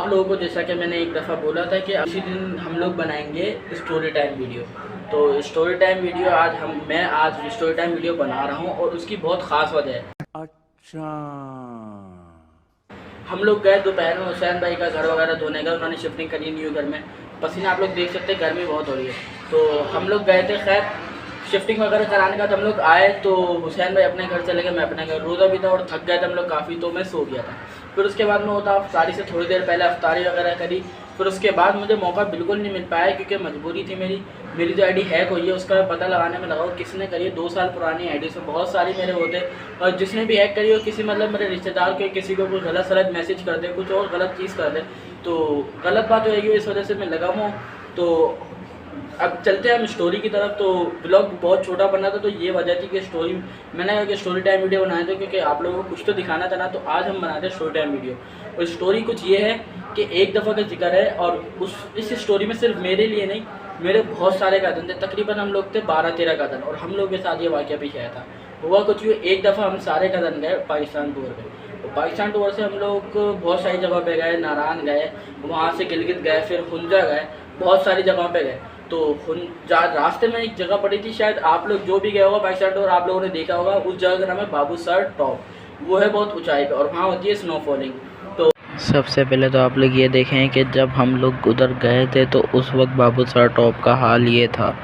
आप लोगों को जैसा कि मैंने एक दफ़ा बोला था कि उसी दिन हम लोग बनाएंगे स्टोरी टाइम वीडियो। तो स्टोरी टाइम वीडियो मैं आज स्टोरी टाइम वीडियो बना रहा हूँ और उसकी बहुत ख़ास वजह है। अच्छा, हम लोग गए दोपहर में हुसैन भाई का घर वगैरह धोने का, उन्होंने शिफ्टिंग करी न्यू घर में। पसीना आप लोग देख सकते हैं, गर्मी बहुत हो रही है। तो हम लोग गए थे, खैर शिफ्टिंग वगैरह कराने का। तो हम लोग आए तो हुसैन भाई अपने घर चले गए, मैं अपने घर। रोज़ा भी था और थक गए थे हम लोग काफ़ी, तो मैं सो गया था। फिर उसके बाद में होता अफ्तारी से थोड़ी देर पहले अफ्तारी वगैरह करी। फिर उसके बाद मुझे मौका बिल्कुल नहीं मिल पाया क्योंकि मजबूरी थी मेरी जो आईडी हैक हुई है उसका मैं पता लगाने में लगा हूँ किसने करी है। 2 साल पुरानी आईडी से बहुत सारी मेरे होते, और जिसने भी हैक करी हो किसी मतलब मेरे रिश्तेदार को किसी को कोई गलत सलत मैसेज कर दे, कुछ और गलत चीज़ कर दे, तो गलत बात होएगी। इस वजह से मैं लगा हूँ। तो अब चलते हैं हम स्टोरी की तरफ। तो ब्लॉग बहुत छोटा बना था, तो ये वजह थी कि मैंने कहा कि स्टोरी टाइम वीडियो बनाए थे क्योंकि आप लोगों को कुछ तो दिखाना था ना। तो आज हम बनाते हैं स्टोरी टाइम वीडियो। और स्टोरी कुछ ये है कि एक दफ़ा का जिक्र है, और इस स्टोरी में सिर्फ मेरे लिए नहीं, मेरे बहुत सारे कज़न थे। तकरीबन हम लोग थे 12-13 कज़न, और हम लोग के साथ ये वाक़या भी आया था। हुआ कुछ भी, एक दफ़ा हम सारे कज़न गए पाकिस्तान टूर पे। तो पाकिस्तान टूर से हम लोग बहुत सारी जगह पे गए, नारायण गए, वहाँ से गिलगित गए, फिर हुंजा गए, बहुत सारी जगहों पे गए। तो रास्ते में एक जगह पड़ी थी, शायद आप लोग जो भी गए होगा पाकिस्तान टूर आप लोगों ने देखा होगा। उस जगह का नाम है बाबूसर टॉप। वो है बहुत ऊंचाई पे, और वहाँ होती है स्नोफॉलिंग। तो सबसे पहले तो आप लोग ये देखें कि जब हम लोग उधर गए थे तो उस वक्त बाबूसर टॉप का हाल ये था।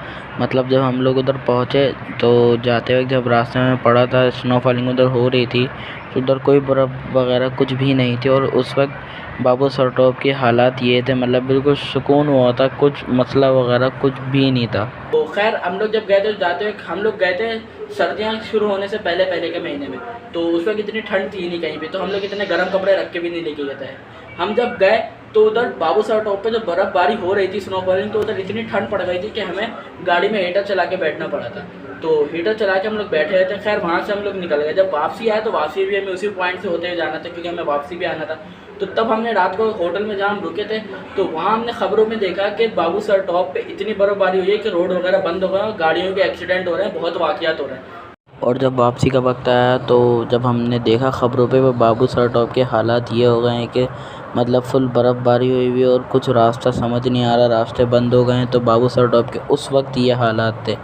मतलब जब हम लोग उधर पहुँचे तो जाते वक्त जब रास्ते में पड़ा था, स्नोफॉलिंग उधर हो रही थी, तो उधर कोई बर्फ़ वगैरह कुछ भी नहीं थी। और उस वक्त बाबूसर टॉप के हालात ये थे, मतलब बिल्कुल सुकून हुआ था, कुछ मसला वगैरह कुछ भी नहीं था। तो खैर हम लोग जब गए थे, जाते हुए हम लोग गए थे सर्दियाँ शुरू होने से पहले के महीने में। तो उस वक्त इतनी ठंड थी नहीं कहीं पे, तो हम लोग इतने गर्म कपड़े रख के भी नहीं लेके गए थे। हम जब गए तो उधर बाबूसर टॉप पे जब बर्फ़बारी हो रही थी, स्नोफॉलिंग, तो उधर इतनी ठंड पड़ गई थी कि हमें गाड़ी में हीटर चला के बैठना पड़ा था। तो हीटर चला के हम लोग बैठे रहते। खैर वहाँ से हम लोग निकल गए। जब वापसी आए तो वापसी भी हमें उसी पॉइंट से होते हुए जाना था क्योंकि हमें वापसी भी आना था। तो तब हमने रात को होटल में जहाँ हम रुके थे, तो वहाँ हमने खबरों में देखा कि बाबूसर टॉप पे इतनी बर्फ़बारी हुई है कि रोड वगैरह बंद हो गए और गाड़ियों के एक्सीडेंट हो रहे हैं, बहुत वाक़यात हो रहे हैं। और जब वापसी का वक्त आया तो जब हमने देखा ख़बरों पे वो बाबूसर टॉप के हालात ये हो गए हैं कि मतलब फुल बर्फ़बारी हुई हुई है और कुछ रास्ता समझ नहीं आ रहा, रास्ते बंद हो गए हैं। तो बाबूसर टॉप के उस वक्त ये हालात थे,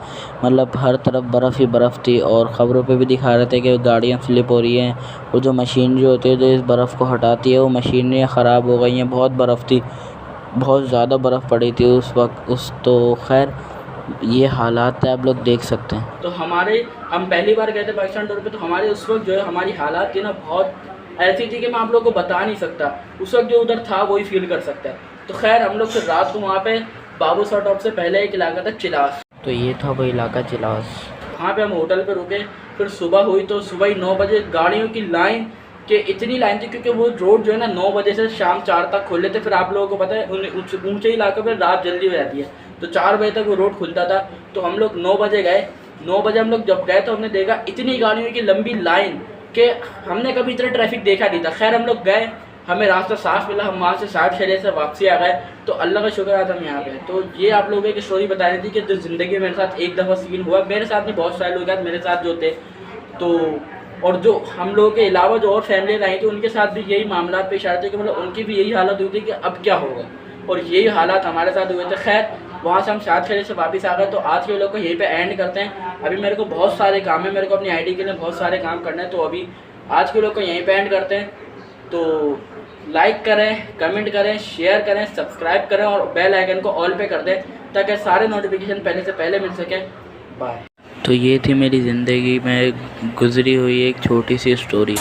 मतलब हर तरफ बर्फ़ ही बर्फ़ थी। और ख़बरों पे भी दिखा रहे थे कि गाड़ियाँ स्लिप हो रही हैं, और जो मशीन जो होती है जो इस बर्फ़ को हटाती है वो मशीनें ख़राब हो गई हैं। बहुत बर्फ़ थी, बहुत ज़्यादा बर्फ़ पड़ी थी उस वक्त। तो खैर ये हालात है, आप लोग देख सकते हैं। तो हम पहली बार गए थे पाकिस्तान टूर पे, तो हमारे उस वक्त जो है हमारी हालात थी ना बहुत ऐसी थी कि मैं आप लोगों को बता नहीं सकता। उस वक्त जो उधर था वही फील कर सकता है। तो खैर हम लोग फिर रात को वहाँ पे बाबूसर टॉप से पहले एक इलाका था चिलास, तो ये था वो इलाका चिलास। वहाँ पे हम होटल पे रुके। फिर सुबह हुई तो सुबह ही 9 बजे गाड़ियों की लाइन, कि इतनी लाइन थी क्योंकि वो रोड जो है ना 9 बजे से शाम 4 तक खोल लेते। फिर आप लोगों को पता है ऊंचे इलाकों पर रात जल्दी हो जाती है, तो 4 बजे तक वो रोड खुलता था। तो हम लोग 9 बजे गए। 9 बजे हम लोग जब गए तो हमने देखा इतनी गाड़ियों की लंबी लाइन कि हमने कभी इतना ट्रैफिक देखा नहीं था। खैर हम लोग गए, हमें रास्ता साफ मिला, हम वहाँ से साफ शरीर से वापसी आ गए। तो अल्लाह का शुक्र आज हम यहाँ पे। तो ये आप लोगों की स्टोरी बता रही थी कि जो ज़िंदगी में मेरे साथ एक दफ़ा सीन हुआ, मेरे साथ नहीं बहुत सारे लोग मेरे साथ जो थे। तो और जो हम लोगों के अलावा जो और फैमिली आई थी उनके साथ भी यही मामला पेश आ रहे थे कि मतलब उनकी भी यही हालत हुई थी कि अब क्या होगा, और यही हालात हमारे साथ हुए थे। खैर वहाँ से हम साथ खेले से वापस आ गए। तो आज के लोग को यहीं पे एंड करते हैं। अभी मेरे को बहुत सारे काम है, मेरे को अपनी आईडी के लिए बहुत सारे काम करने हैं। तो अभी आज के लोग को यहीं पे एंड करते हैं। तो लाइक करें, कमेंट करें, शेयर करें, सब्सक्राइब करें और बेल आइकन को ऑल पे कर दें ताकि सारे नोटिफिकेशन पहले से पहले मिल सकें। बाय। तो ये थी मेरी ज़िंदगी में गुज़री हुई एक छोटी सी स्टोरी।